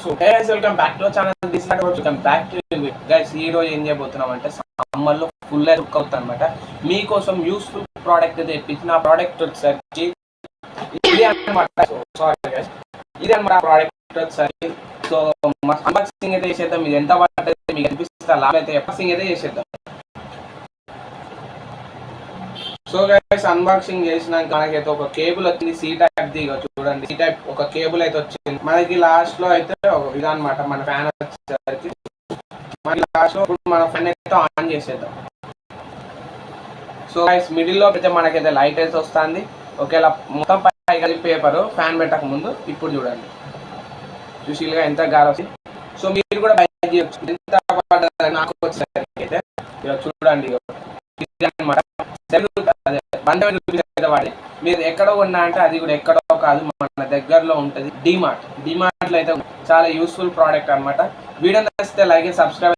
So guys welcome back to channel. This is welcome back to guys. ఈ రోజు ఏం చేయబోతున్నాం అంటే సమ్మర్ లో ఫుల్ లుక్ అవుతుంది అనమాట. మీకోసం యూస్ఫుల్ ప్రోడక్ట్ తెప్పించిన ఆ ప్రోడక్ట్ వచ్చేసరికి ఇది అనమాట. సారీ గైస్, ఇది అనమాట ప్రోడక్ట్ వచ్చేసరికి. సో అన్బాక్సింగ్ అయితే చేసేద్దాం. ఇది ఎంత పడుతుంది మీకు అనిపిస్తా లాభం అయితే అన్బాక్సింగ్ అయితే చేసేద్దాం. సో గైస్ అన్బాక్సింగ్ చేసినాక మనకైతే ఒక కేబుల్ వచ్చింది, సి టైప్ ది. చూడండి, సి టైప్ ఒక కేబుల్ అయితే వచ్చింది మనకి. లాస్ట్ లో అయితే ఒక ఇదన్నమాట మన ఫ్యాన్ వచ్చేసరికి. మనకి లాస్ట్ లో మన ఫ్యాన్ అయితే ఆన్ చేసేద్దాం. సో గైస్ మిడిల్ లో అయితే మనకైతే లైట్ అయితే వస్తుంది. ఒకవేళ మొత్తం పైగా పేపర్ ఫ్యాన్ పెట్టక ముందు ఇప్పుడు చూడండి చూసిగా ఎంత గాలి వస్తుంది. సో మీరు కూడా బయట చేయొచ్చు. ఎంత పడ్డది నాకు వచ్చేసరికి అయితే చూడండి అనమాట. వాడి మీరు ఎక్కడో ఉన్నా అంటే అది కూడా ఎక్కడో కాదు, మన దగ్గరలో ఉంటుంది. డిమార్ట్ లో అయితే చాలా యూస్ఫుల్ ప్రోడక్ట్ అనమాట. వీడియో నచ్చితే లైక్ సబ్స్క్రైబ్